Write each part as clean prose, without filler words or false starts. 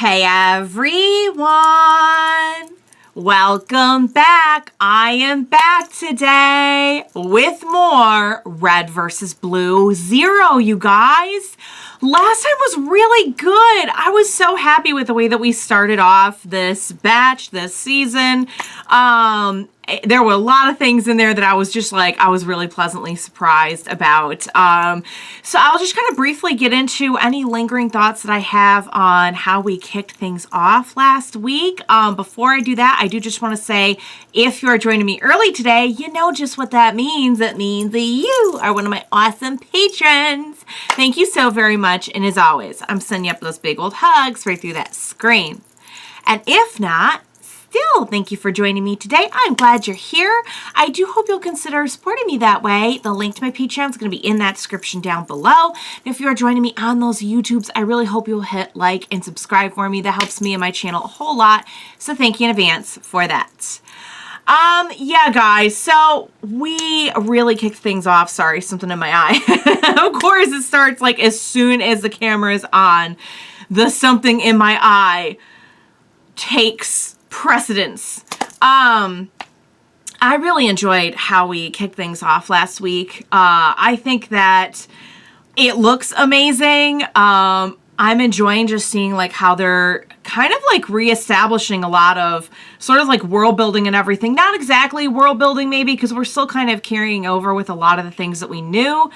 Hey everyone! Welcome back. I am back today with more Red versus Blue Zero, you guys. Last time was really good. I was so happy with the way that we started off this batch, this season. There were a lot of things in there that I was just like, I was really pleasantly surprised about. So I'll just kind of briefly get into any lingering thoughts that I have on how we kicked things off last week. Before I do that, I do just want to say, if you are joining me early today, you know just what that means. It means that you are one of my awesome patrons. Thank you so very much. And as always, I'm sending you up those big old hugs right through that screen. And if not, still, thank you for joining me today. I'm glad you're here. I do hope you'll consider supporting me that way. The link to my Patreon is going to be in that description down below. And if you are joining me on those YouTubes, I really hope you'll hit like and subscribe for me. That helps me and my channel a whole lot. So thank you in advance for that. Yeah, guys, so we really kicked things off. Sorry, something in my eye. Of course, it starts like as soon as the camera is on, the something in my eye takes precedence. I really enjoyed how we kicked things off last week. I think that it looks amazing. I'm enjoying just seeing like how they're kind of like reestablishing a lot of sort of like world building and everything. Not exactly world building maybe, because we're still kind of carrying over with a lot of the things that we knew.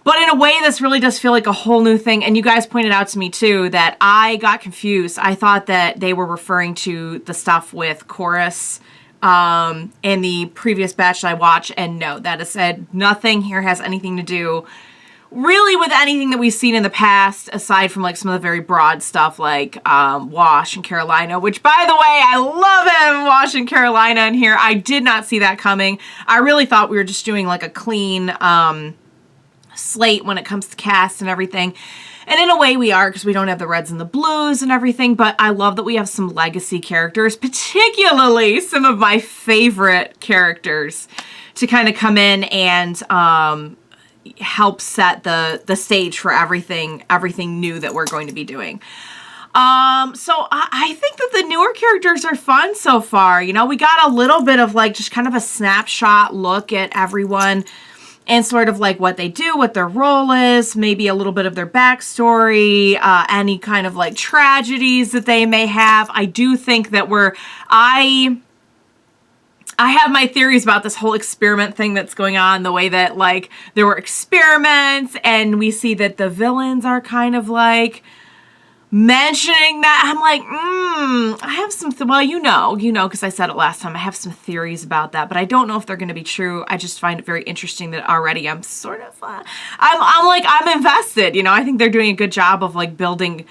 But in a way, this really does feel like a whole new thing. And you guys pointed out to me, too, that I got confused. I thought that they were referring to the stuff with Chorus in the previous batch that I watched. And no, that is said, nothing here has anything to do really with anything that we've seen in the past, aside from like some of the very broad stuff like Wash and Carolina, which, by the way, I love him, Wash and Carolina in here. I did not see that coming. I really thought we were just doing like a clean slate when it comes to cast and everything. And in a way we are, because we don't have the reds and the blues and everything, but I love that we have some legacy characters, particularly some of my favorite characters, to kind of come in and help set the stage for everything new that we're going to be doing. So I think that the newer characters are fun so far. You know, we got a little bit of like just kind of a snapshot look at everyone and sort of like what they do, what their role is, maybe a little bit of their backstory, any kind of like tragedies that they may have. I do think that I have my theories about this whole experiment thing that's going on, the way that like there were experiments and we see that the villains are kind of like mentioning that. I'm like, I have some, well, you know, because I said it last time, I have some theories about that, but I don't know if they're going to be true. I just find it very interesting that already I'm sort of, I'm invested, you know. I think they're doing a good job of like building,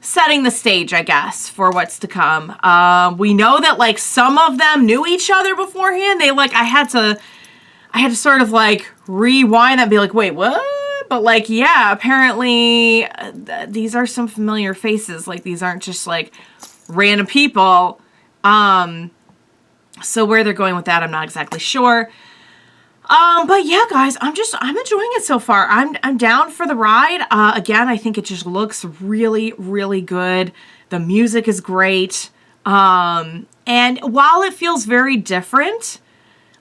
setting the stage, I guess, for what's to come. We know that like some of them knew each other beforehand. They like, I had to sort of like rewind that and be like, wait, what? But like, yeah, apparently these are some familiar faces. Like these aren't just like random people. So where they're going with that, I'm not exactly sure. But yeah, guys, I'm enjoying it so far. I'm down for the ride. Again, I think it just looks really, really good. The music is great. And while it feels very different,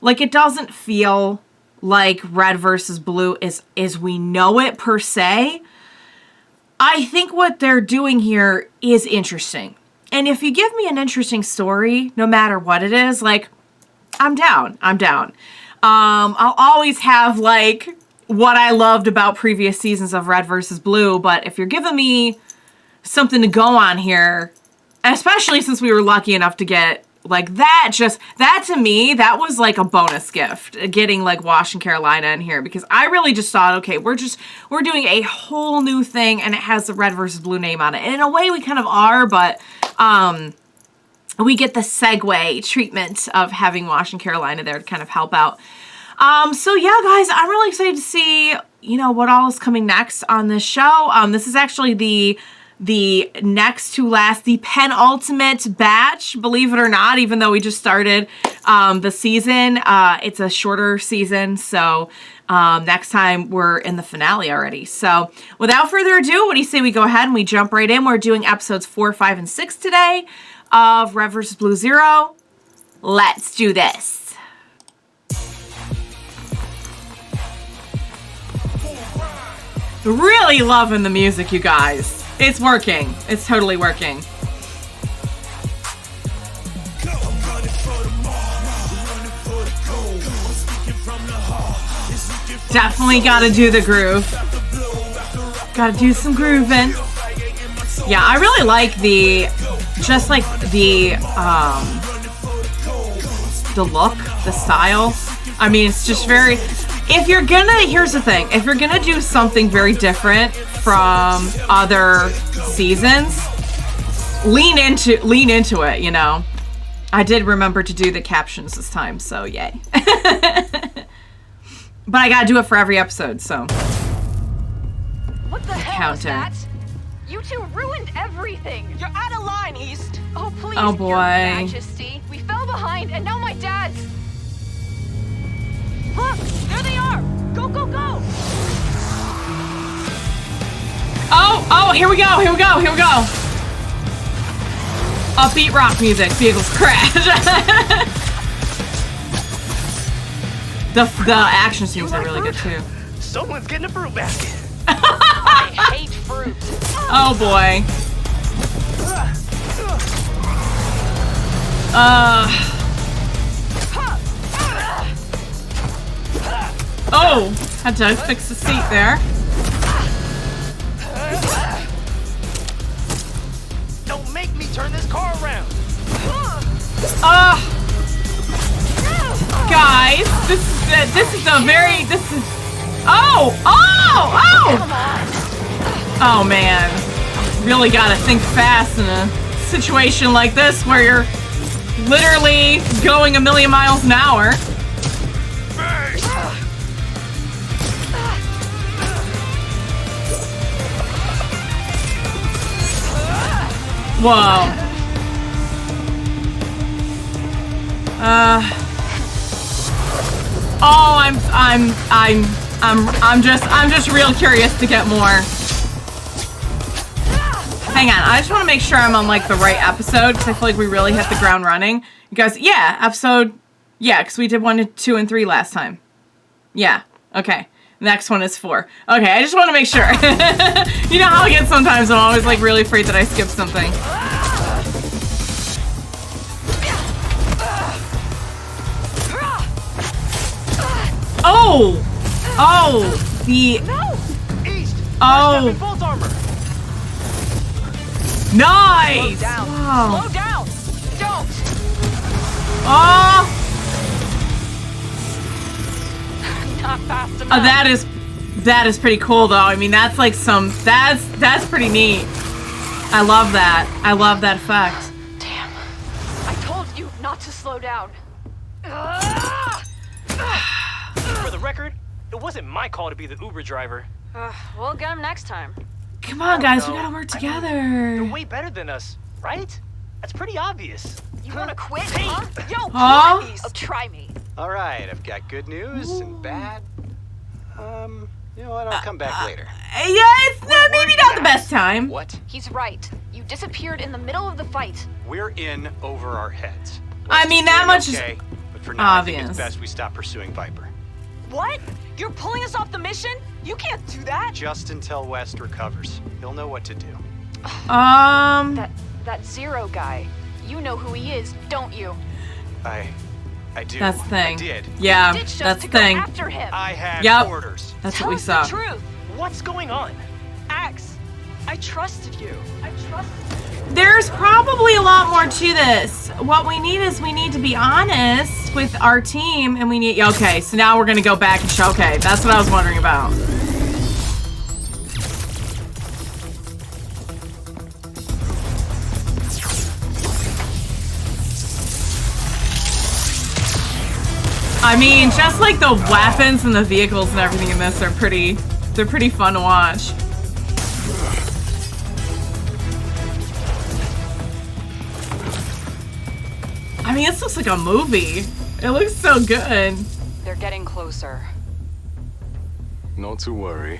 like it doesn't feel like Red versus Blue is we know it per se. I think what they're doing here is interesting. And if you give me an interesting story, no matter what it is, like, I'm down. I'll always have like what I loved about previous seasons of Red versus Blue, but if you're giving me something to go on here, especially since we were lucky enough to get like that to me, that was like a bonus gift, getting like Wash and Carolina in here, because I really just thought, okay, we're doing a whole new thing and it has the Red versus Blue name on it. And in a way we kind of are, but we get the segue treatment of having Wash and Carolina there to kind of help out. So yeah, guys, I'm really excited to see, you know, what all is coming next on this show. This is actually the next to last, the penultimate batch, believe it or not, even though we just started the season. It's a shorter season, so Next time we're in the finale already. So without further ado, what do you say we go ahead and we jump right in? We're doing episodes 4, 5, and 6 today of Red vs. Blue Zero. Let's do this. Really loving the music, you guys. It's working. It's totally working. Definitely gotta do the groove. Gotta do some grooving. Yeah, I really like the, just like the look, the style. I mean, it's just very, if you're gonna, here's the thing, if you're gonna do something very different from other seasons, lean into it, you know. I did remember to do the captions this time, so yay. But I gotta do it for every episode, so. What the hell is that? You two ruined everything. You're out of line, East. Oh, please, oh boy. Your Majesty. We fell behind, and now my dad's... Look, there they are. Go, go, go. Oh, here we go, here we go, here we go. Upbeat rock music, vehicles crash. The action scenes are really good too. Someone's getting a fruit basket. I hate fruit. Oh boy. Oh, had to fix the seat there. Don't make me turn this car around. Guys, this is oh man, really gotta think fast in a situation like this where you're literally going a million miles an hour. Whoa. Oh, I'm just real curious to get more. Hang on, I just want to make sure I'm on like the right episode because I feel like we really hit the ground running. You guys, yeah, episode, yeah, because we did 1, 2, and 3 last time. Yeah, okay. Next one is 4. Okay, I just want to make sure. You know how I get sometimes, I'm always like really afraid that I skipped something. Oh! Oh! The... No! East! Oh! Bolt armor. Nice! Slow down. Wow. Slow down! Don't! Oh! Not fast enough. That is pretty cool though. I mean, that's like some... That's pretty neat. I love that. I love that effect. Damn. I told you not to slow down. For the record, it wasn't my call to be the Uber driver. We'll get him next time. Come on, guys. We No, gotta work I mean, together. They're way better than us, right? That's pretty obvious. You wanna quit, Hey. huh? Yo, Huh? please. Oh, try me. All right, I've got good news and bad. You know what? I'll come back later. Yeah, it's maybe not the best time. What? He's right. You disappeared in the middle of the fight. We're in over our heads. I mean, that much is okay, but for now, I think obvious. it's best we stop pursuing Viper. What? You're pulling us off the mission? You can't do that. Just until West recovers. He'll know what to do. That Zero guy. You know who he is, don't you? I do. That's the thing. I did. Yeah, You ditched us that's to the go thing. after him. I had Yep. orders. That's Tell what we us saw. the truth. What's going on? Axe, I trusted you. I trusted you. There's probably a lot more to this. What we need is we need to be honest with our team and we need, okay, so now we're gonna go back and show, okay, that's what I was wondering about. I mean, just like the weapons and the vehicles and everything in this are they're pretty fun to watch. I mean, this looks like a movie. It looks so good. They're getting closer. Not to worry.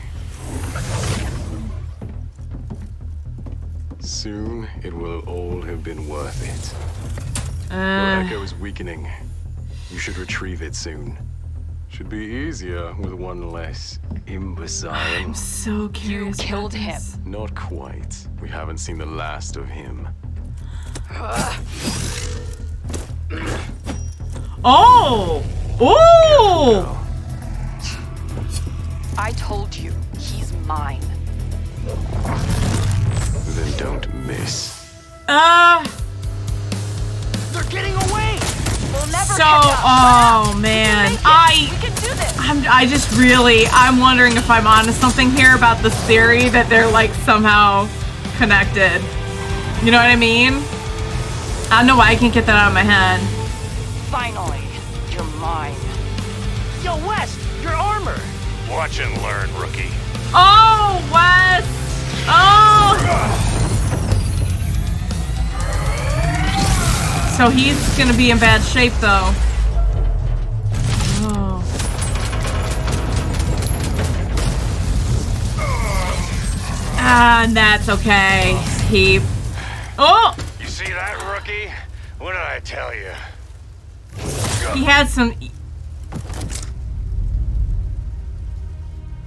Soon, it will all have been worth it. Your echo is weakening. You should retrieve it soon. Should be easier with one less imbecile. I'm so curious. You killed about him. this. Not quite. We haven't seen the last of him. Oh! Oh! I told you, he's mine. Then don't miss. They're getting away! We'll never So, catch up. oh man, We can do this. I'm wondering if I'm onto something here about this theory that they're like somehow connected. You know what I mean? I don't know why I can't get that out of my head. Finally, you're mine. Yo, West, your armor! Watch and learn, rookie. Oh, Wes! Oh! So he's gonna be in bad shape though. Oh. And that's okay. He... Oh! You see that, rookie? What did I tell you? He had some...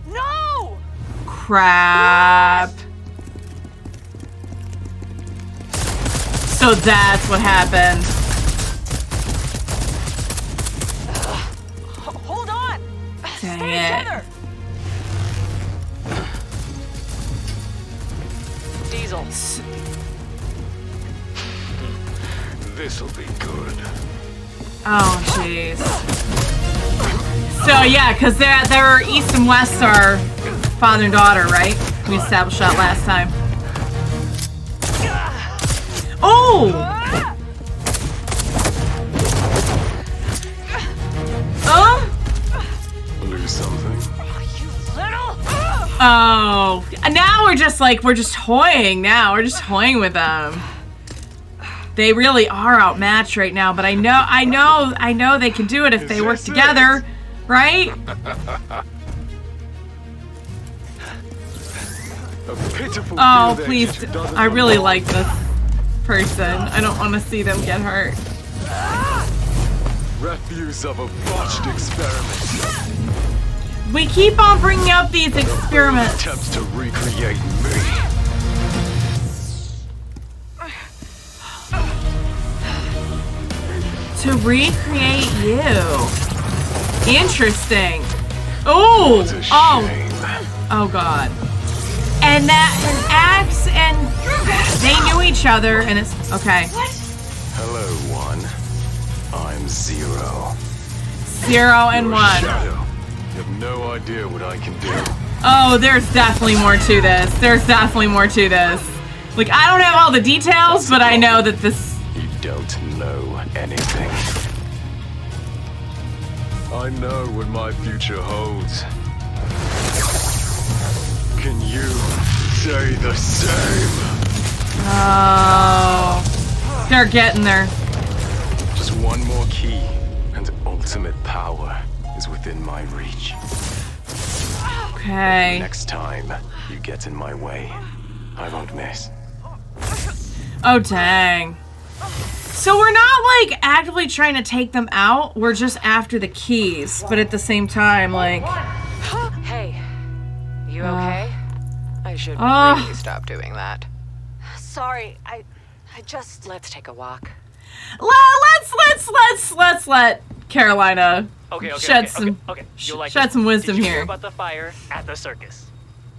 No! crap. So that's what happened. Hold on. Dang Stay it. together. Diesel. This'll be good. Oh, jeez. So yeah, because their east and west are father and daughter, right? We established that last time. Oh! Oh! Lose something? Oh! Now we're just toying now. We're just toying with them. They really are outmatched right now, but I know they can do it if they work together, right? A pitiful Oh, field please. edge doesn't I really belong. like this person. I don't want to see them get hurt. Refuse of a botched experiment. We keep on bringing up these experiments. Attempts to recreate me. To recreate you. Interesting. Oh! What a Oh! shame. Oh god. And that an axe and they knew each other and it's okay. Hello, one. I'm Zero. 0 and 1. Shadow. You have no idea what I can do. Oh, there's definitely more to this. There's definitely more to this. Like, I don't have all the details, but I know that this... You don't know anything. I know what my future holds. Can you say the same? Oh... They're getting there. Just one more key, and ultimate power is within my reach. Okay. Next time you get in my way, I won't miss. Oh, dang. So we're not, like, actively trying to take them out. We're just after the keys. But at the same time, like... Hey, you okay? I should Oh. really stop doing that. Sorry, I just... Let's take a walk. Let's let Carolina Okay, shed some You'll like shed this. some wisdom Did you hear here. about the fire at the circus?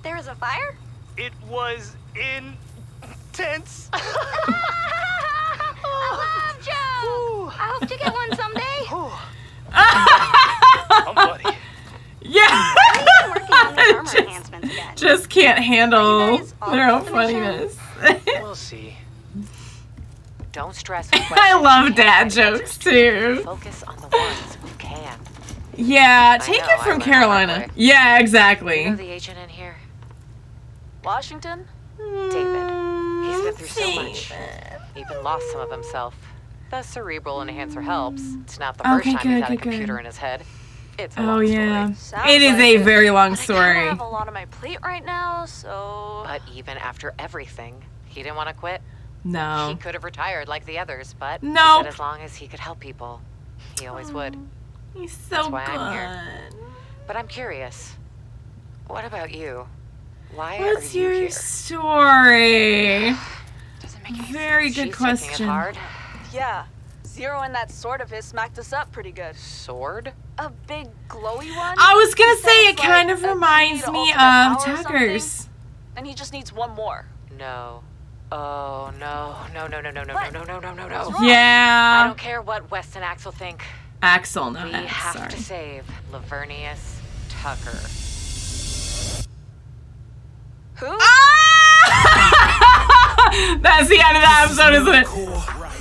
There was a fire? It was intense. I love Joe! I hope to get one someday. I'm buddy. Yeah. I'm working on the armor enhancements again. Just can't handle Are you guys all their own up for the show? funniness. We'll see. Don't stress. I love dad jokes too. Focus on the ones who can. Yeah, take know, it I from learned that Carolina. way. Yeah, You know exactly. the agent in here? Washington? David. He's been through so much. Even lost some of himself. The cerebral enhancer helps. It's not the first Okay, time he's good, had a good, good. computer in his head. It's a Oh long yeah. story. It is like a it. very long But I story. kinda have a lot on my plate right now, so. But even after everything, he didn't want to quit. He No. could have retired like the others, but he Nope. said as long as he could help people, he always would. He's so That's why I'm here. good. But I'm curious. What about you? Why What's are you your here? story? Doesn't make any Very sense. good She's taking it question. hard. Yeah, Zero and that sword of his smacked us up pretty good. Sword? A big glowy one. I was gonna He said say it it's kind like of a reminds key to me ultimate power of or something, Tucker's. and he just needs one more. No. Oh no. No, no, no, no, no, no, What? no, no, no, no, What's no. wrong? I Yeah. don't care what West and Axel think. Axel, not We X, have sorry. to save Lavernius Tucker. Who? That's the end of the episode, isn't it?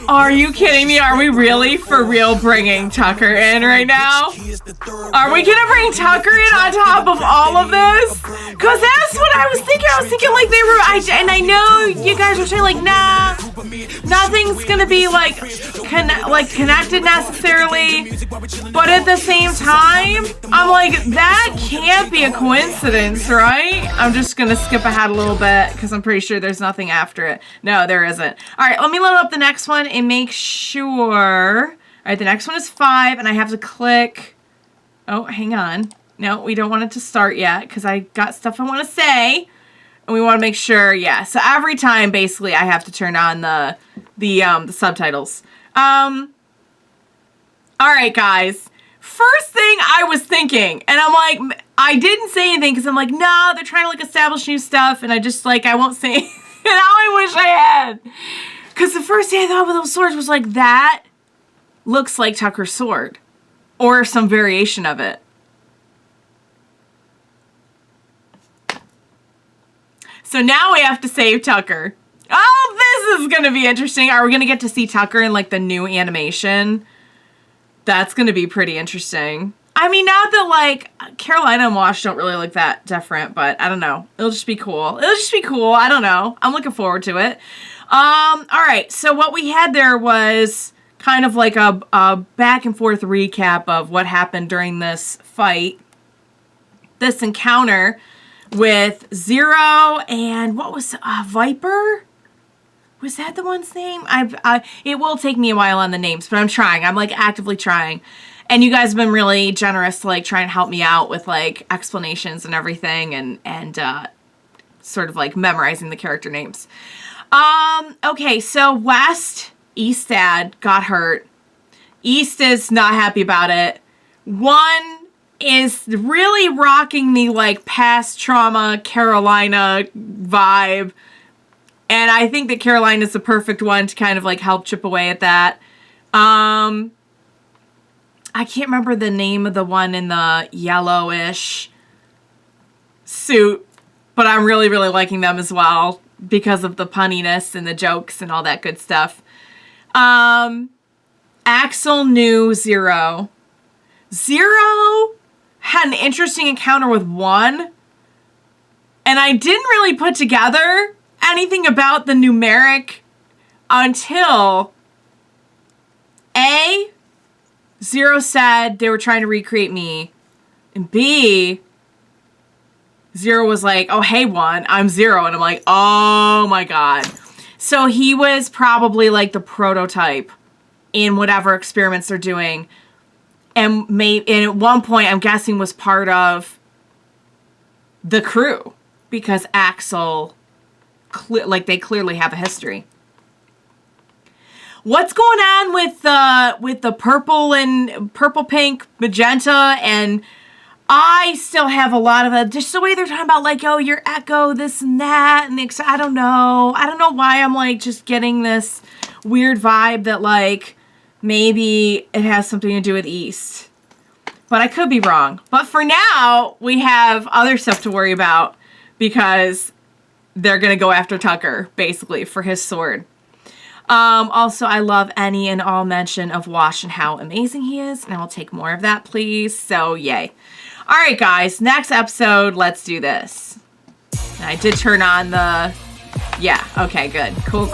Are you kidding me? Are we really for real bringing Tucker in right now? Are we gonna bring Tucker in on top of all of this? Cause that's what I was thinking. I was thinking like they were, and I know you guys are saying like, nah, nothing's gonna be like connected necessarily. But at the same time, I'm like, that can't be a coincidence, right? I'm just gonna skip ahead a little bit because I'm pretty sure there's nothing after it. No, there isn't. All right, let me load up the next one and make sure. All right, the next one is 5, and I have to click. Oh, hang on. No, we don't want it to start yet because I got stuff I want to say, and we want to make sure. Yeah, so every time basically I have to turn on the subtitles. All right, guys. First thing I was thinking, and I'm like, I didn't say anything because I'm like, no, they're trying to like establish new stuff, and I just like I won't say. And now I wish I had. Because the first thing I thought with those swords was like, that looks like Tucker's sword. Or some variation of it. So now we have to save Tucker. Oh, this is going to be interesting. Are we going to get to see Tucker in like the new animation? That's going to be pretty interesting. I mean, not that like Carolina and Wash don't really look that different, but I don't know. It'll just be cool. It'll just be cool. I don't know. I'm looking forward to it. All right. So what we had there was kind of like a back and forth recap of what happened during this fight, this encounter with Zero and what was Viper? Was that the one's name? It will take me a while on the names, but I'm trying. I'm like actively trying. And you guys have been really generous to like try and help me out with like explanations and everything and sort of like memorizing the character names. Okay, so West, East dad got hurt. East is not happy about it. One is really rocking the like past trauma Carolina vibe. And I think that Carolina is the perfect one to kind of like help chip away at that. I can't remember the name of the one in the yellowish suit, but I'm really, really liking them as well because of the punniness and the jokes and all that good stuff. Axel knew Zero. Zero had an interesting encounter with One, and I didn't really put together anything about the numeric until A, Zero said they were trying to recreate me, and B, Zero was like, oh, hey, One, I'm Zero, and I'm like, oh my god. So he was probably like the prototype in whatever experiments they're doing, and at one point, I'm guessing was part of the crew, because Axel, they clearly have a history. What's going on with the purple and purple, pink, magenta, and I still have a lot of just the way they're talking about like, oh, your Echo, this and that, and I don't know why I'm like just getting this weird vibe that like maybe it has something to do with East, but I could be wrong. But for now, we have other stuff to worry about because they're gonna go after Tucker basically for his sword. Also, I love any and all mention of Wash and how amazing he is, and I will take more of that, please. So, yay. All right, guys, next episode, let's do this. And I did turn on the... Yeah, okay, good. Cool.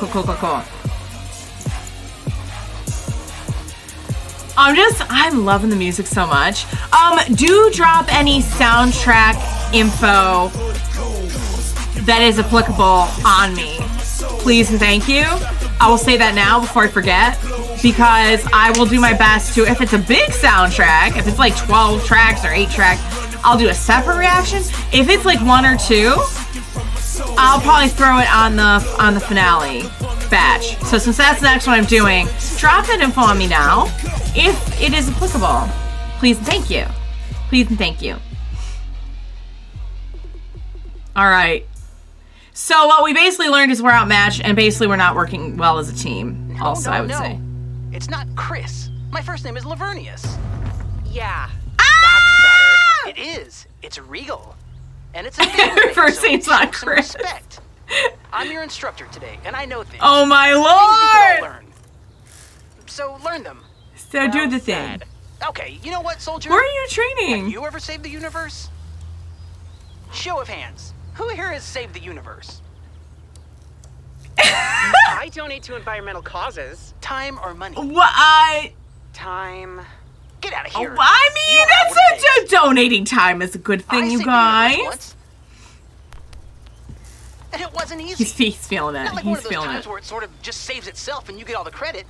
I'm loving the music so much. Do drop any soundtrack info that is applicable on me. Please and thank you. I will say that now before I forget, because I will do my best to, if it's a big soundtrack, if it's like 12 tracks or 8 tracks, I'll do a separate reaction. If it's like 1 or 2, I'll probably throw it on the finale batch. So since that's the next one I'm doing, drop that info on me now, if it is applicable. Please and thank you. Please and thank you. All right. So what we basically learned is we're outmatched, and basically we're not working well as a team. Also, I would say. It's not Chris. My first name is Lavernius. Yeah, that's better. It is. It's Regal. And it's a family First so name's show not some Chris. Respect. I'm your instructor today, and I know things. Oh my Things you can all lord! learn. So learn them. So do the thing. Okay, you know what, soldier? Where are you training? Have you ever saved the universe? Show of hands. Who here has saved the universe? I donate to environmental causes. Time or money? What? Time. Get out of here. I You mean, don't have what it that's donating time is a good I thing, you saved the universe guys. once, and it wasn't easy. He's feeling it. Not like one He's of those feeling times it. where it sort of just saves itself and you get all the credit.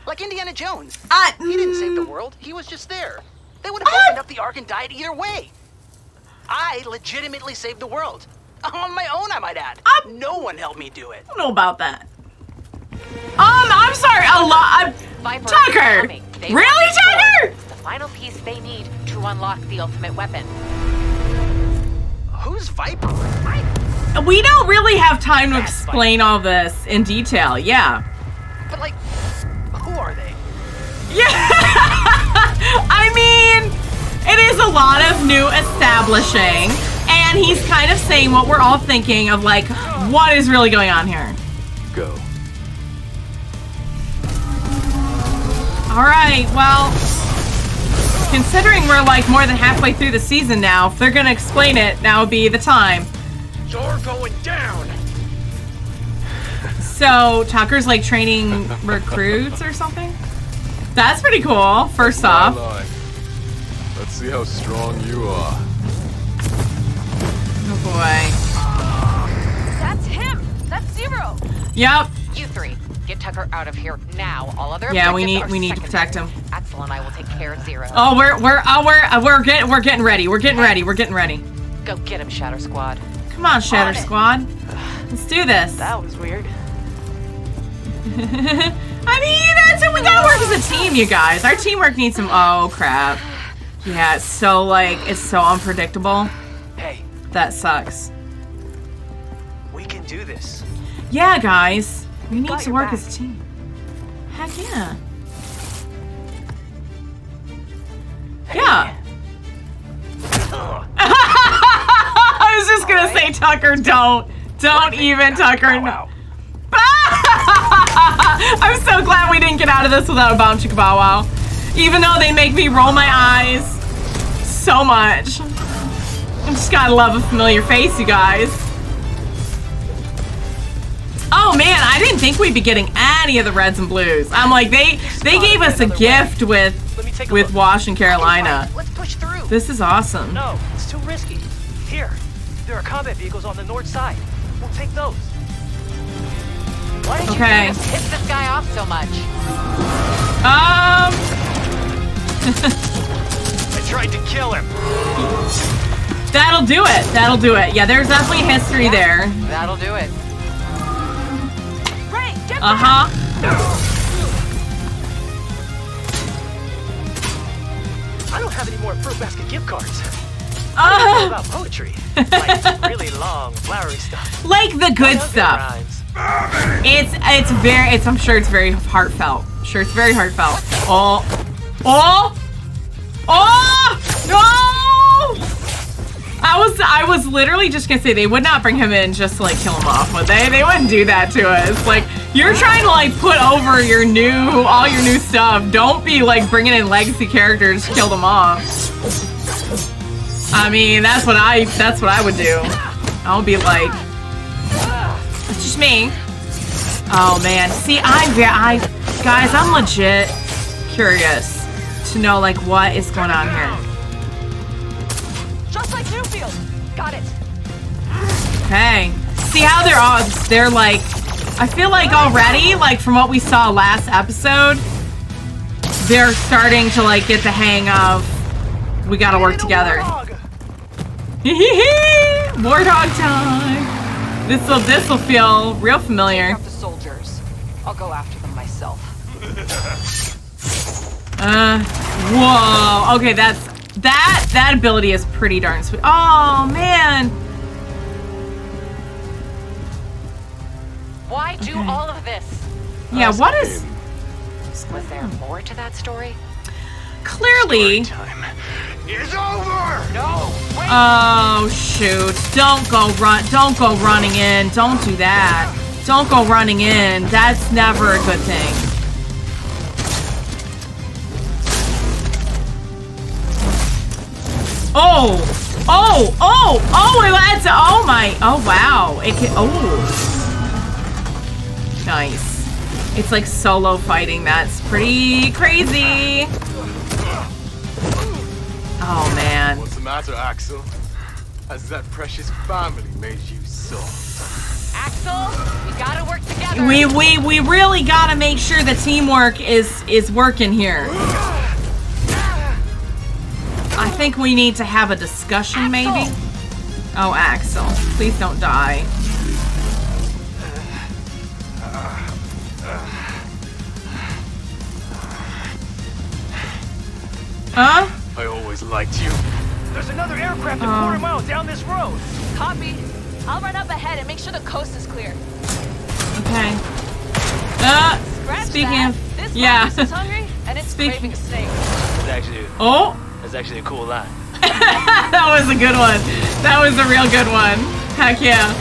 Like Indiana Jones. I He didn't save the world. He was just there. They would have opened up the Ark and died either way. I legitimately saved the world. On my own, I might add. No one helped me do it. I don't know about that. I'm sorry. A lot. Viper, Tucker. coming. They Really, want the Tucker? sword. It's the final piece they need to unlock the ultimate weapon. Who's Viper? We don't really have time to explain all this in detail. Yeah. But like, who are they? Yeah. I mean, it is a lot of new establishing, and he's kind of saying what we're all thinking of, like, what is really going on here. Go. All right, well, considering we're like more than halfway through the season now, if they're gonna explain it, now would be the time. You're going down. So Tucker's like training recruits or something? That's pretty cool, first off. Let's see how strong you are. Oh boy. That's him. That's Zero. Yep. You three, get Tucker out of here now. All other Yeah, we objectives need are to protect him. secondary. Axel and I will take care of Zero. Oh, we're getting ready. We're getting ready. Go get him, Shatter Squad. Come on, Shatter Squad. Let's do this. That was weird. I mean, that's it. We gotta work as a team, you guys. Our teamwork needs some. Oh crap. Yeah, it's so unpredictable. Hey, That sucks. we can do this. Yeah, guys. We need got to your work back. as a team. Heck yeah. Yeah. I was just gonna say, Tucker, don't even, Tucker. No. I'm so glad we didn't get out of this without a bounce chicka bow wow. Even though they make me roll my eyes so much. I just gotta love a familiar face, you guys. Oh man, I didn't think we'd be getting any of the reds and blues. I'm like, they gave us a gift with Wash and Carolina. Let's push through. This is awesome. No, it's too risky. Here, there are combat vehicles on the north side. We'll take those. Why did Okay. you piss this guy off so much? I tried to kill him. That'll do it. That'll do it. Yeah, there's definitely history there. That'll do it. Ray, get Uh-huh. I don't have any more fruit basket gift cards. What about poetry? Like really long, flowery stuff. Like the good Nothing stuff. rhymes. I'm sure it's very heartfelt. Oh. No! I was literally just gonna say they would not bring him in just to like kill him off, would they? They wouldn't do that to us. Like, you're trying to like put over all your new stuff. Don't be like bringing in legacy characters to kill them off. I mean, that's what I would do. I'll be like, it's just me. Oh man, see, guys, I'm legit curious to know like what is going on here. Just like Newfield. Got it. Okay. See how they're like, I feel like already, like from what we saw last episode, they're starting to like get the hang of, we gotta work together. Warthog time. This'll feel real familiar. Take out the soldiers. I'll go after them myself. Whoa. Okay, that ability is pretty darn sweet. Oh man. Why do all of this? Yeah, what is... Was there more to that story? Clearly... Time is over! No! Wait! Oh, shoot. Don't go running in. Don't do that. Don't go running in. That's never a good thing. Oh! Oh! Oh! Oh! That's... Oh my... Oh, wow. It can... Oh. Nice. It's like solo fighting. That's pretty crazy. Oh, man. What's the matter, Axel? Has that precious family made you soft? Axel, we gotta work together. We really gotta make sure the teamwork is working here. I think we need to have a discussion, maybe. Oh, Axel, please don't die. Huh? I always liked you. There's another aircraft a quarter mile down this road. Copy. I'll run up ahead and make sure the coast is clear. Okay. Scratch Speaking that. of... This Yeah. is hungry and it's craving a steak. That's actually a cool line. That was a good one. That was a real good one. Heck yeah.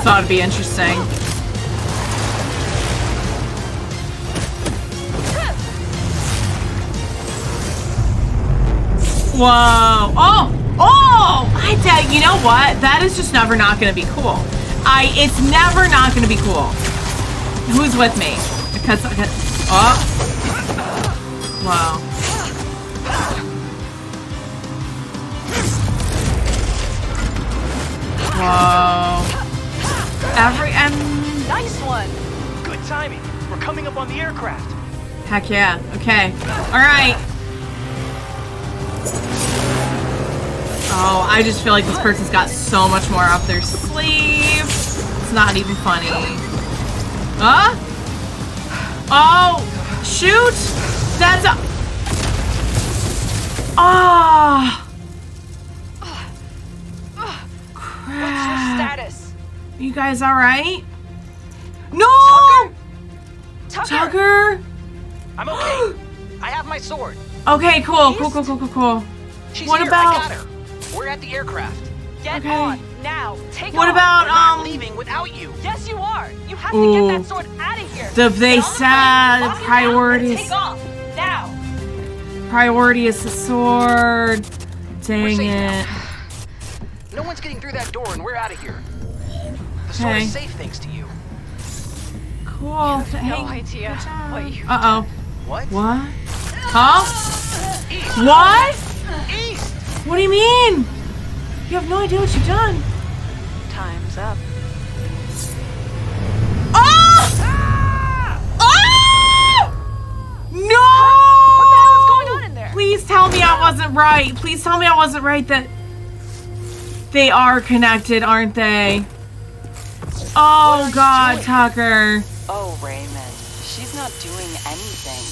Thought it'd be interesting. Whoa. Oh! Oh! You know what? That is just never not gonna be cool. It's never not gonna be cool. Who's with me? Because oh. Wow. Whoa. Nice one. Good timing. We're coming up on the aircraft. Heck yeah. Okay. Alright. Oh, I just feel like this person's got so much more up their sleeve. It's not even funny. Huh? Oh, shoot! That's a... Oh! What's your status? You guys alright? No! Tucker? I'm okay. I have my sword. Okay, cool. Cool. She's What here. about... I got her. We're at the aircraft. Get Okay. on now. Take What off. about, We're not leaving without you. Yes, you are. You have to Ooh. get that sword out of here. They said Lock it down and priorities. Take off now. Priority is the sword. Dang safe it. now. No one's getting through that door, and we're out of here. The sword Okay. is safe thanks to you. Cool. No idea what you. Uh-oh. What? What? Huh? East. What? East. What do you mean? You have no idea what you've done. Time's up. Oh! Oh! No! What the hell is going on in there? Please tell me I wasn't right. Please tell me I wasn't right that they are connected, aren't they? Oh God, Tucker. Oh, Raymond. She's not doing anything.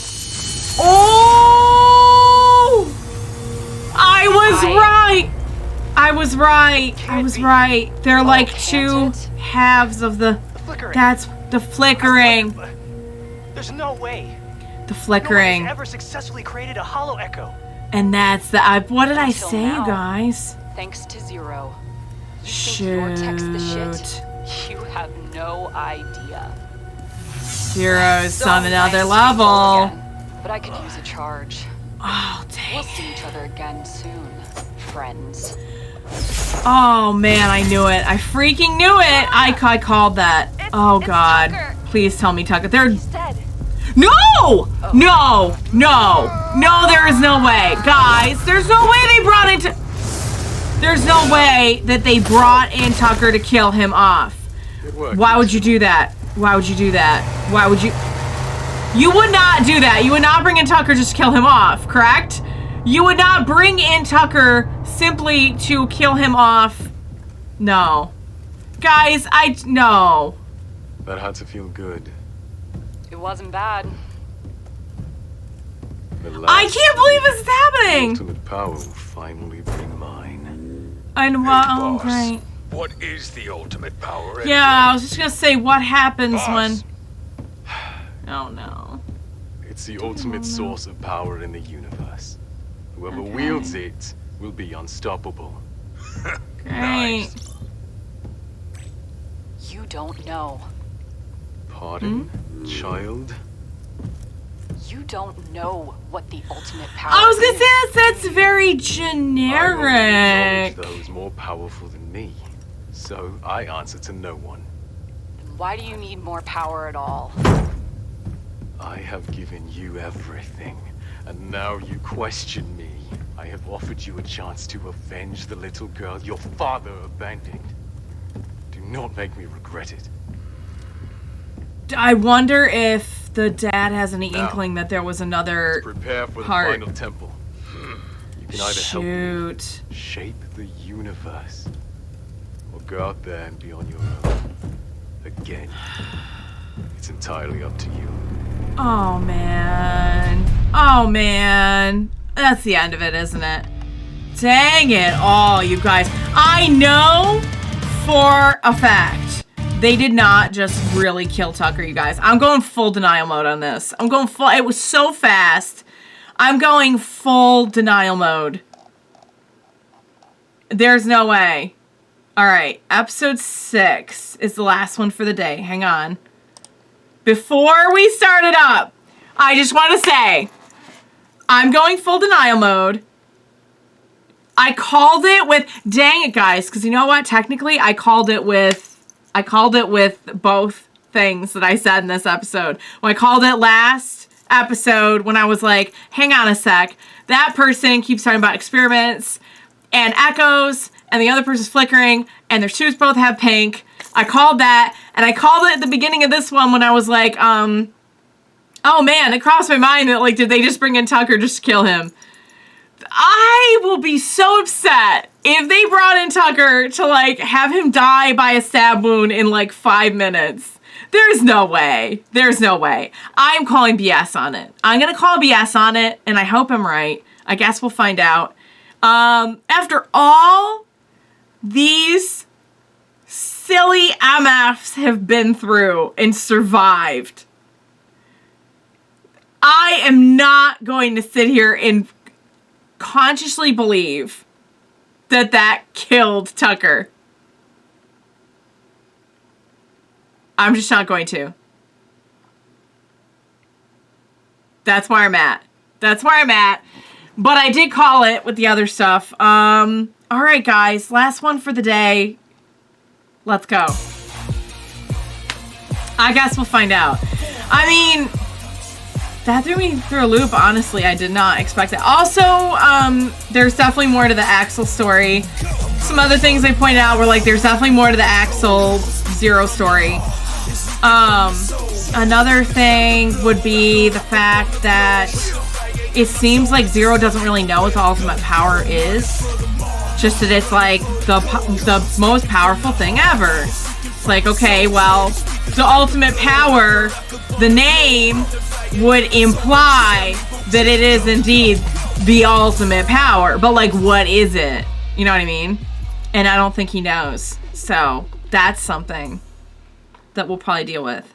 Oh! I was right. I was right. They're like two halves of the... Flickering. That's the flickering. There's no way. The No one flickering. has ever successfully created a hollow echo. And that's the... what did I Until say, you now. guys? Thanks to Zero. You think Shoot. your tech's the shit? You have no idea. Zero's So on another nice level. people again, but I could use a charge. Oh, dang We'll it. see each other again soon, friends. Oh, man, I knew it. I freaking knew it. I called that. Oh, God. Tucker. Please tell me Tucker. They're... He's dead. No! No! No! No, there is no way. Guys, there's no way they brought in... There's no way that they brought in Tucker to kill him off. Why would you do that? Why would you do that? Why would you... You would not do that. You would not bring in Tucker just to kill him off, correct? You would not bring in Tucker simply to kill him off. No. Guys, no. That had to feel good. It wasn't bad. I can't believe this is happening. Ultimate power will finally be mine. And what? Oh, great. What is the ultimate power? Yeah, I was just gonna say, what happens when... Oh, no. It's the ultimate source of power in the universe. Whoever wields it will be unstoppable. Great. Nice. You don't know. Pardon, child? You don't know what the ultimate power I was gonna is. say that's very I only generic. acknowledge those more powerful than me, so I answer to no one. Then why do you need more power at all? I have given you everything, and now you question me. I have offered you a chance to avenge the little girl your father abandoned. Do not make me regret it. I wonder if the dad has any Now, inkling that there was another Prepare for the part. final temple. You can either help Shoot. me shape the universe, or go out there and be on your own. Again, it's entirely up to you. Oh, man. Oh, man. That's the end of it, isn't it? Dang it all, you guys. I know for a fact they did not just really kill Tucker, you guys. I'm going full denial mode on this. I'm going full... It was so fast. I'm going full denial mode. There's no way. All right, episode 6 is the last one for the day. Hang on. Before we start it up, I just want to say, I'm going full denial mode. I called it with, dang it guys, because you know what? Technically, I called it with both things that I said in this episode. When I called it last episode, when I was like, hang on a sec, that person keeps talking about experiments and echoes, and the other person's flickering, and their shoes both have pink. I called that, and I called it at the beginning of this one when I was like, oh man, it crossed my mind that, like, did they just bring in Tucker just to kill him? I will be so upset if they brought in Tucker to, like, have him die by a stab wound in, like, 5 minutes. There's no way. There's no way. I'm calling BS on it. I'm gonna call BS on it, and I hope I'm right. I guess we'll find out. After all these silly MFs have been through and survived, I am not going to sit here and consciously believe that that killed Tucker. I'm just not going to. That's where I'm at. That's where I'm at. But I did call it with the other stuff. All right, guys. Last one for the day. Let's go. I guess we'll find out. I mean, that threw me through a loop. Honestly, I did not expect that. Also, there's definitely more to the Axel story. Some other things they pointed out were like, there's definitely more to the Axel Zero story. Another thing would be the fact that it seems like Zero doesn't really know what the ultimate power is. Just that it's like the most powerful thing ever. It's like, okay, well, the ultimate power, the name would imply that it is indeed the ultimate power. But like, what is it? You know what I mean? And I don't think he knows. So that's something that we'll probably deal with.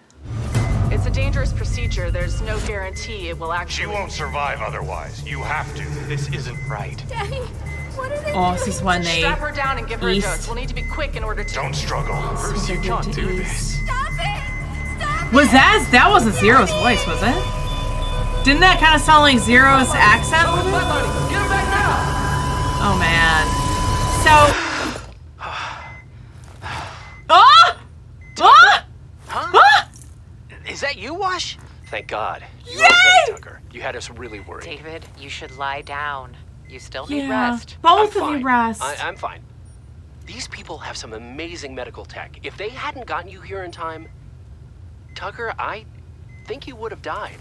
It's a dangerous procedure. There's no guarantee it will actually... She won't survive otherwise. You have to. This isn't right. Daddy, what are they Oh, doing? this is when they Strap her down and give her a East. dose. We'll need to be quick in order to... Don't struggle. Bruce, you They can't did to do East. this. Stop it! Stop Was it! that wasn't Zero's voice, was it? Didn't that kind of sound like Zero's accent? a little bit? Get her back now! Oh man. So. Oh! Oh! Huh? Ah! Is that you, Wash? Thank God. You're Yay! okay, Tucker. You had us really worried. David, you should lie down. You still need Yeah. rest. Both I'm of fine. you rest. I'm fine. These people have some amazing medical tech. If they hadn't gotten you here in time, Tucker, I think you would have died.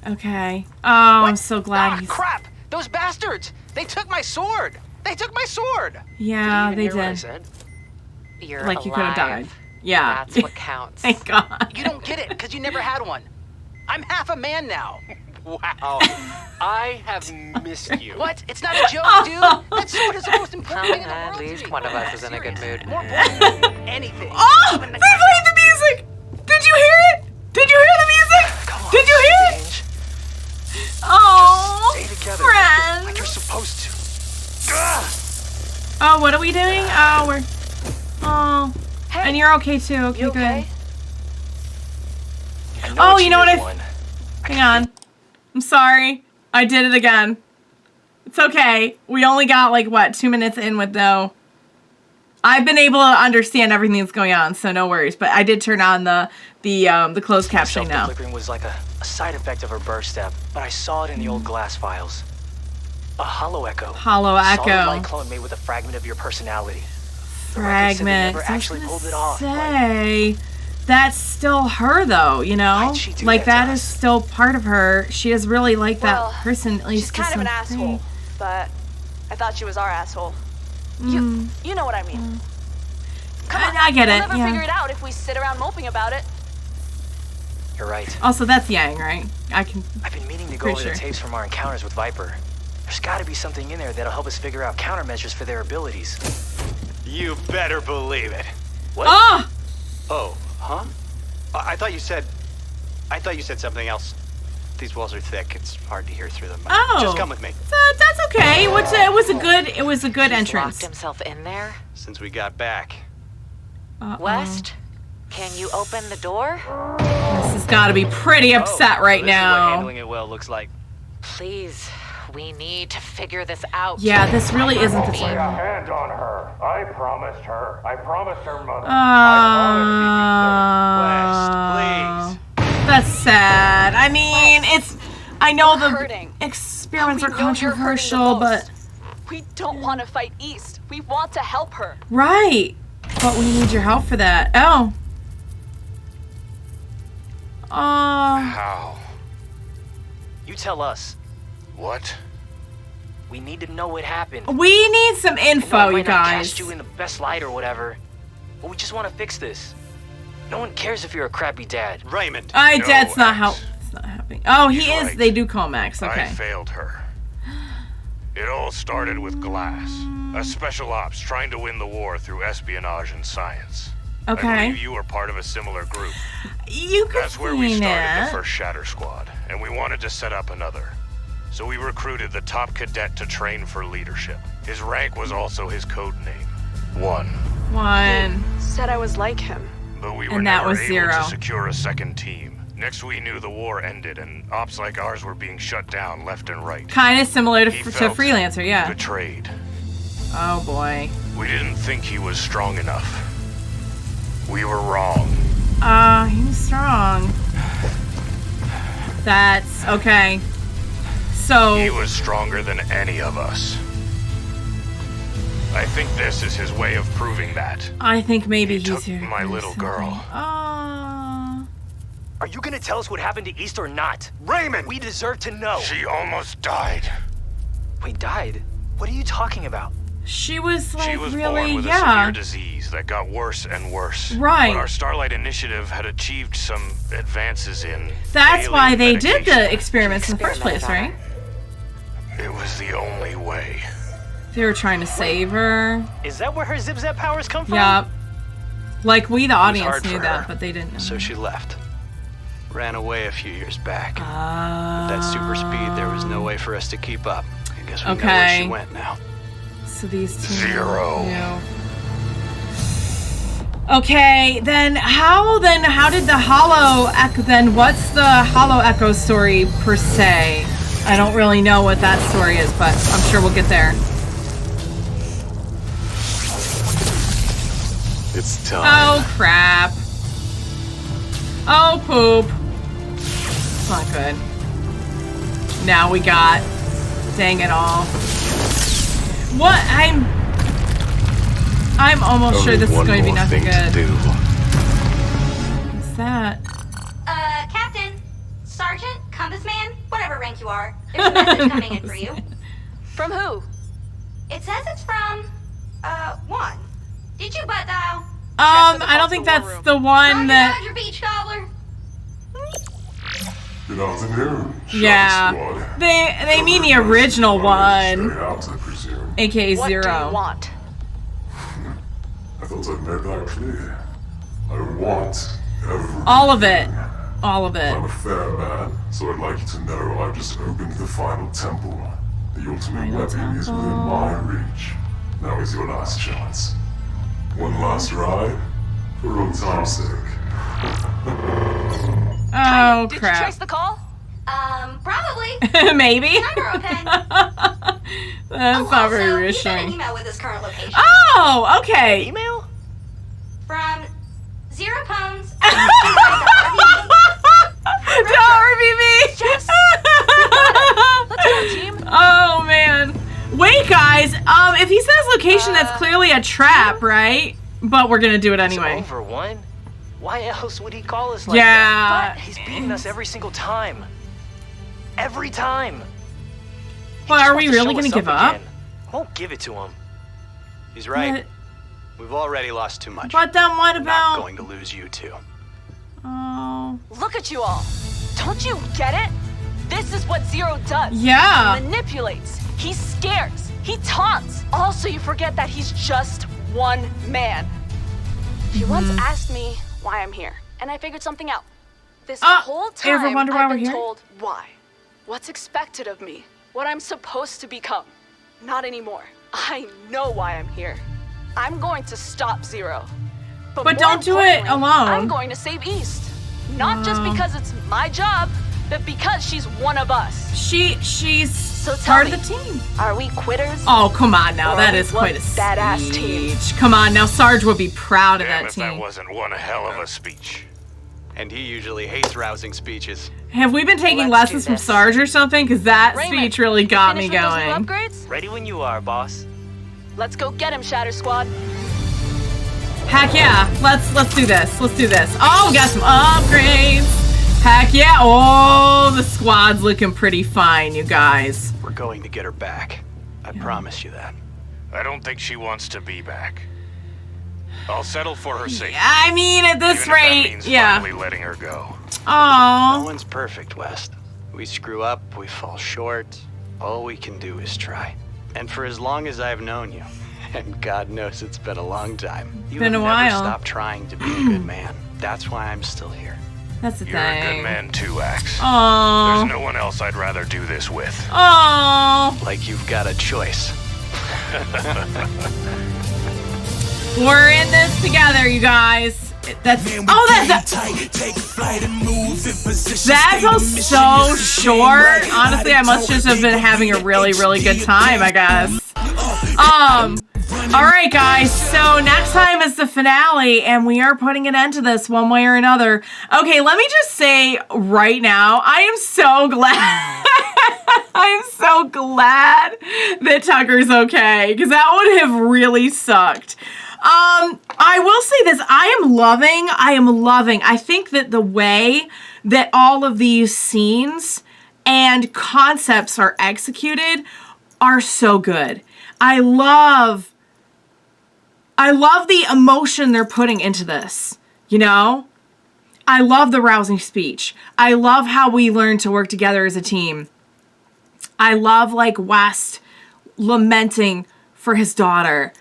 Okay. Oh, I'm so glad he's... Crap! Those bastards! They took my sword! They took my sword! Yeah, Did they you even hear what I did. said? You're Like, alive. you could have died. Yeah. That's what counts. Thank God. You don't get it, because you never had one. I'm half a man now. Wow. I have missed you. What? It's not a joke, dude. That sword is the most important thing in the At world least to me. one of us is in a good mood. More important than anything. Oh! They Even the played the music! Did you hear it? Did you hear the music? Come on, Did you hear it? Strange. Oh, Stay together. friends. Like you're supposed to. Ugh. Oh, what are we doing? Oh, we're... Oh. Hey, And you're okay too. Okay, you okay? I know Oh, she you know what is I- one. good. Hang on. I'm sorry. I did it again. It's okay. We only got like, what, 2 minutes in with no... I've been able to understand everything that's going on, so no worries. But I did turn on the closed captioning now. Self-delivering was like a side effect of her birth step, but I saw it in the old glass files. A hollow echo. Hollow Solid echo. light clone made with a fragment of your personality. The record said they Fragment. never I was actually gonna pulled it off. say, that's still her though, you know? Why'd she do Like that to that is us? still part of her. She is really like Well, that person, at least She's to kind of an some asshole, degree. but I thought she was our asshole. You know what I mean. Come on, I get we'll it, never yeah. figure it out if we sit around moping about it. You're right. Also, that's Yang, right? I can. I've been meaning to go Pretty over sure. the tapes from our encounters with Viper. There's gotta be something in there that'll help us figure out countermeasures for their abilities. You better believe it. What? Oh! Oh, huh? I thought you said something else. These walls are thick. It's hard to hear through them. Oh. Just come with me. That's okay. It was a good He's entrance. locked himself in there. Since we got back. West, can you open the door? This has got to be pretty upset right This is what now. handling it well looks like. Please, we need to figure this out. Yeah, this really isn't the Lay a time. hand on her. I promised her. I promised her mother. West, please. That's sad. I mean, it's. I know the hurting. experiments We are know you're hurting the controversial, but most. We don't want to fight East. We want to help her. right. But we need your help for that. Oh. How? You tell us. What? We need to know what happened. We need some I know info, it you might not guys. cast you in the best light or whatever, but we just want to fix this. No one cares if you're a crappy dad. Raymond. No, That's not how. X. It's not happening. Oh, he He's is. right. They do call Max. I Okay. failed her. It all started with Glass, a special ops trying to win the war through espionage and science. I Okay. believe you were part of a similar group. You could That's where we clean started it. the first Shatter Squad, and we wanted to set up another. So we recruited the top cadet to train for leadership. His rank was also his code name, 1. One. Said I was like him. But we were And that never was able 0. to secure a second team. Next we knew the war ended and ops like ours were being shut down left and right. Kind of similar to, He to felt Freelancer, yeah. betrayed. Oh boy. We didn't think he was strong enough. We were wrong. He was strong. That's okay. So He was stronger than any of us. I think this is his way of proving that. I think maybe He he's took here. my little girl. Are you gonna tell us what happened to East or not? Raymond! We deserve to know. She almost died. Wait, died? What are you talking about? She was like She was really, born with a yeah. severe disease that got worse and worse. Right. But our Starlight Initiative had achieved some advances in That's why alien they did medication. the experiments in the first place, right? It was the only way. They were trying to save her. Is that where her zip-zap powers come from? Yup. Like we, the audience, hard knew for that, her. but they didn't know. So she left. Ran away a few years back. With Ah. that super speed, there was no way for us to keep up. I guess we know where Okay. she went now. So these two. 0. knew. Okay, then how did the hollow echo then what's the hollow echo story per se? I don't really know what that story is, but I'm sure we'll get there. It's time. Oh crap. Oh poop. not good. Now we got... Dang it all. What? I'm almost sure this is going to be nothing good. What's that? Captain, Sergeant, Compass Man, whatever rank you are. There's a message coming in for you. From who? It says it's from, Juan. Did you butt dial? I don't think that's the one that... Roger, Beach Gobbler. Good afternoon, Yeah. Squad. They mean the original one. House, I presume. AKA What Zero. do you want? I thought I'd made that clear. I want everything. All of it. All of it. I'm a fair man, so I'd like you to know I've just opened the final temple. The ultimate weapon is within my reach. Now is your last chance. One last ride? For old time's sake. Oh, Did you crap. trace the call? Probably. Maybe. Number open. That's not very Also, you sent an reassuring. email with his current location. Oh, okay. Email? From Zero Pones. Don't repeat me. Yes. Let's go, team. Oh, man. Wait, guys. If he says location, that's clearly a trap, right? But we're going to do it anyway. It's over, One. Why else would he call us like Yeah. that? He's beaten us every single time. Every time. Well, are we really going to give up? Won't give it to him. He's right. But, We've already lost too much. but then what Not about... going to lose you too. Oh. Look at you all. Don't you get it? This is what Zero does. Yeah. He manipulates. He scares. He taunts. Also, you forget that he's just one man. He once asked me why I'm here, and I figured something out. This whole you ever time, wonder why I've we're been here? told why. What's expected of me. What I'm supposed to become. Not anymore. I know why I'm here. I'm going to stop Zero. But more don't do it importantly, alone. I'm going to save East. Not just because it's my job, but because she's one of us. She's So tell part me, of the team. Are we quitters? Oh, come on now. Or That are is we quite a one badass team? speech. Come on now. Sarge would be proud of Damn that if that team. wasn't one hell of a speech. And he usually hates rousing speeches. Have we been taking Let's do lessons from this. Sarge or something? Because that Raymond, speech really got me finish with those new going. upgrades? Ready when you are, boss. Let's go get him, Shatter Squad. Heck yeah. Let's do this. Let's do this. Oh, we got some upgrades. Heck yeah. Oh, the squad's looking pretty fine, you guys. We're going to get her back. I promise you that. I don't think she wants to be back. I'll settle for her safety. I mean, at this even if that rate, means yeah. finally letting her go. No Oh. one's perfect, West. We screw up, we fall short. All we can do is try. And for as long as I've known you, and God knows it's been a long time, you Been have a never while. stopped trying to be a good man. That's why I'm still here. That's the You're a good thing. man too, Axe. Oh. There's no one else I'd rather do this with. Oh. Like you've got a choice. We're in this together, you guys. That's that's so short. Honestly, I must just have been having a really, really good time, I guess. All right, guys. So next time is the finale, and we are putting an end to this one way or another. Okay, let me just say right now, I am so glad. I'm so glad that Tucker's okay, because that would have really sucked. I will say this, I am loving. I think that the way that all of these scenes and concepts are executed are so good. I love the emotion they're putting into this, you know? I love the rousing speech. I love how we learn to work together as a team. I love, like, West lamenting for his daughter.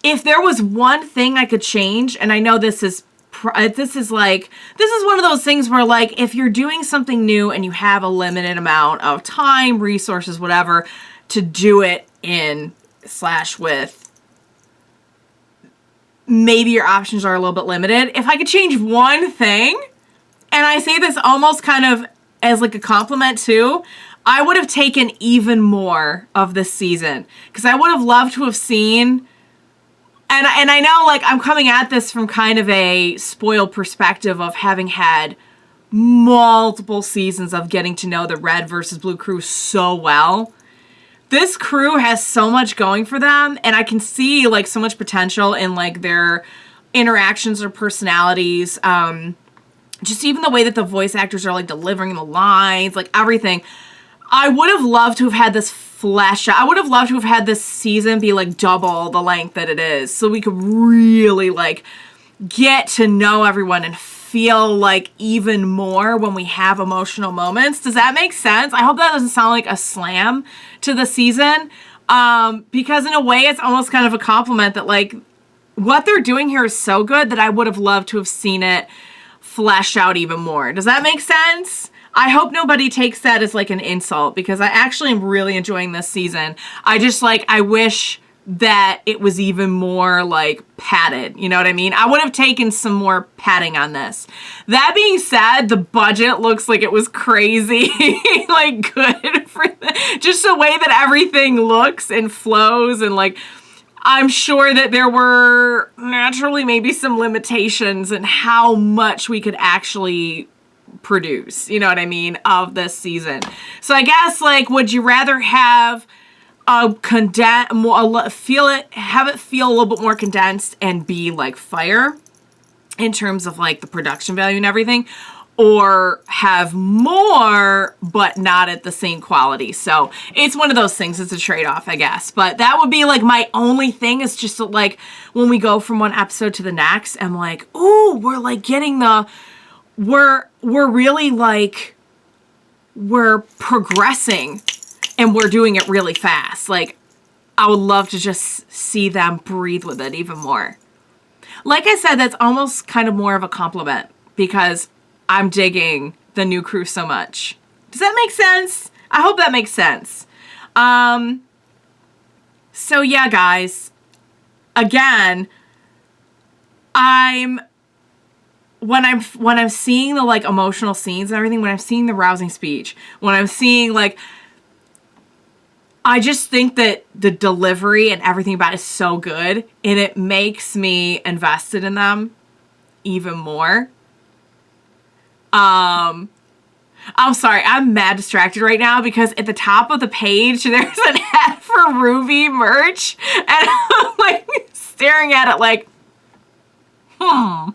If there was one thing I could change, and I know this is one of those things where, like, if you're doing something new and you have a limited amount of time, resources, whatever, to do it in/with, maybe your options are a little bit limited. If I could change one thing, and I say this almost kind of as like a compliment too, I would have taken even more of this season, because I would have loved to have seen. And I know, like, I'm coming at this from kind of a spoiled perspective of having had multiple seasons of getting to know the Red versus Blue crew so well. This crew has so much going for them, and I can see like so much potential in like their interactions or personalities. Just even the way that the voice actors are like delivering the lines, like everything. I would have loved to have had this flesh out. I would have loved to have had this season be like double the length that it is, so we could really like get to know everyone and feel like even more when we have emotional moments. Does that make sense? I hope that doesn't sound like a slam to the season, because in a way it's almost kind of a compliment that like what they're doing here is so good that I would have loved to have seen it flesh out even more. Does that make sense? I hope nobody takes that as like an insult, because I actually am really enjoying this season. I just like, I wish that it was even more like padded. You know what I mean? I would have taken some more padding on this. That being said, the budget looks like it was crazy, like good for just the way that everything looks and flows, and like, I'm sure that there were naturally maybe some limitations in how much we could actually produce, you know what I mean, of this season. So I guess like, would you rather have have it feel a little bit more condensed and be like fire in terms of like the production value and everything, or have more but not at the same quality? So it's one of those things. It's a trade-off, I guess. But that would be like my only thing, is just like when we go from one episode to the next, I'm like, ooh, we're like getting the, we're really like, we're progressing and we're doing it really fast. Like, I would love to just see them breathe with it even more. Like I said, that's almost kind of more of a compliment, because I'm digging the new crew so much. Does that make sense? I hope that makes sense. So yeah, guys, again, when I'm seeing the like emotional scenes and everything, when I'm seeing the rousing speech, when I'm seeing like, I just think that the delivery and everything about it is so good, and it makes me invested in them even more. I'm sorry, I'm mad distracted right now, because at the top of the page, there's an ad for Ruby merch, and I'm like staring at it like, could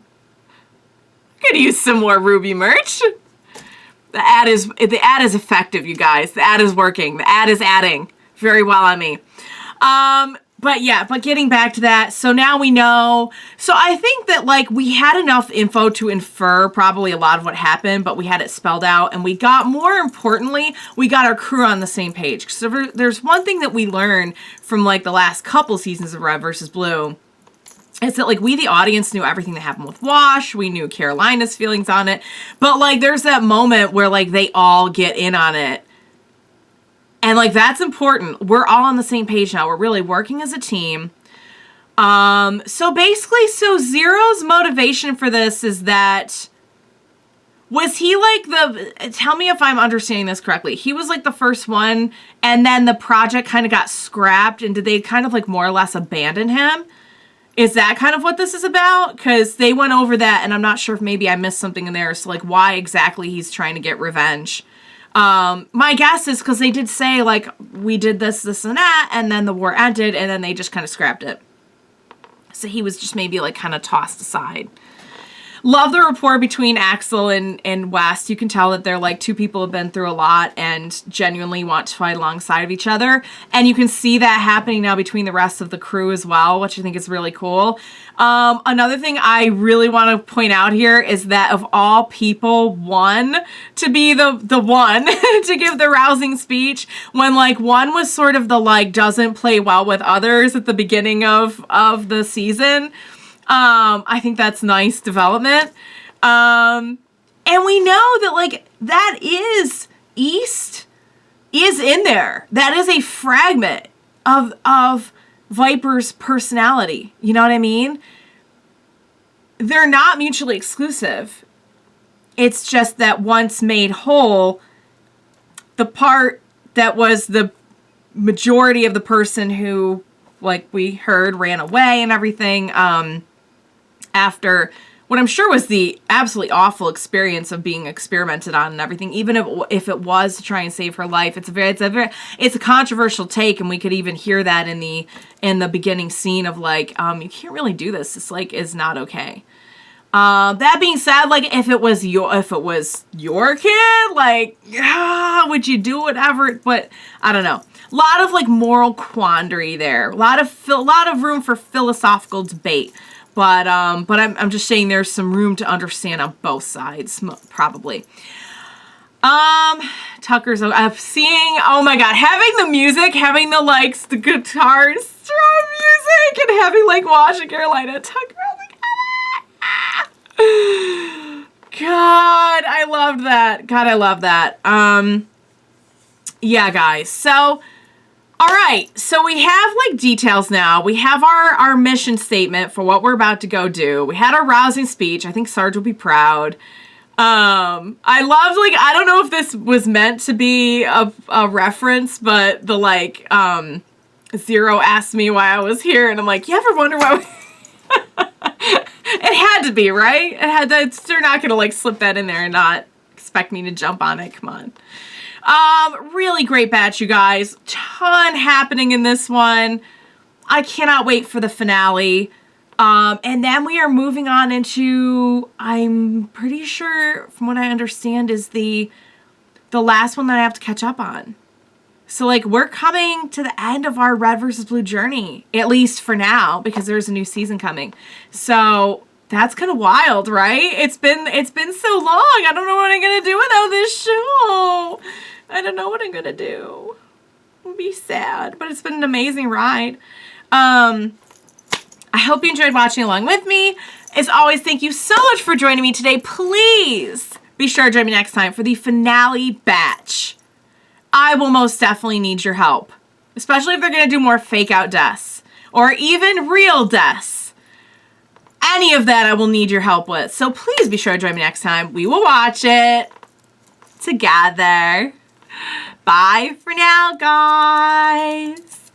use some more Ruby merch. The ad is effective, you guys. The ad is working. The ad is adding very well on me. But yeah, but getting back to that, so now we know. So I think that like we had enough info to infer probably a lot of what happened, but we had it spelled out, and we got, more importantly, we got our crew on the same page. So there's one thing that we learned from like the last couple seasons of Red versus Blue. It's that like we, the audience, knew everything that happened with Wash. We knew Carolina's feelings on it. But like there's that moment where like they all get in on it. And like that's important. We're all on the same page now. We're really working as a team. So basically, so Zero's motivation for this is that, was he like tell me if I'm understanding this correctly. He was like the first one, and then the project kind of got scrapped, and did they kind of like more or less abandon him? Is that kind of what this is about? Because they went over that, and I'm not sure if maybe I missed something in there. So, like, why exactly he's trying to get revenge. My guess is because they did say, like, we did this, this, and that, and then the war ended, and then they just kind of scrapped it. So he was just maybe, like, kind of tossed aside. Love the rapport between Axel and West. You can tell that they're like two people who have been through a lot and genuinely want to fight alongside of each other. And you can see that happening now between the rest of the crew as well, which I think is really cool. Another thing I really want to point out here is that of all people, one to be the one to give the rousing speech, when like one was sort of the like doesn't play well with others at the beginning of the season. I think that's nice development. And we know that like that is East is in there. That is a fragment of Viper's personality. You know what I mean? They're not mutually exclusive. It's just that once made whole, the part that was the majority of the person who, like we heard, ran away and everything, after what I'm sure was the absolutely awful experience of being experimented on and everything, even if it was to try and save her life. It's a controversial take, and we could even hear that in the beginning scene of like, you can't really do this. This like is not okay. That being said, like if it was your kid, like, would you do whatever? But I don't know. A lot of like moral quandary there. A lot of room for philosophical debate. But I'm just saying there's some room to understand on both sides, probably. Tucker's, I'm seeing, oh my god, having the music, having the likes, the guitar strong music, and having like Washington, Carolina, Tucker, oh my god. God, I loved that. God, I love that. Yeah, guys, so... All right, so we have like details now. We have our mission statement for what we're about to go do. We had our rousing speech. I think Sarge will be proud. I loved like, I don't know if this was meant to be a reference, but the like, Zero asked me why I was here, and I'm like, you ever wonder why It had to be, right? It had to, they're not gonna like slip that in there and not expect me to jump on it. Come on. Really great batch, you guys. Ton happening in this one. I cannot wait for the finale. And then we are moving on into, I'm pretty sure, from what I understand, is the last one that I have to catch up on. So, like, we're coming to the end of our Red versus Blue journey, at least for now, because there's a new season coming. So, that's kind of wild, right? It's been so long. I don't know what I'm going to do without this show. I don't know what I'm gonna do. It'll be sad, but it's been an amazing ride. I hope you enjoyed watching along with me. As always, thank you so much for joining me today. Please be sure to join me next time for the finale batch. I will most definitely need your help, especially if they're gonna do more fake out deaths or even real deaths. Any of that I will need your help with. So please be sure to join me next time. We will watch it together. Bye for now, guys.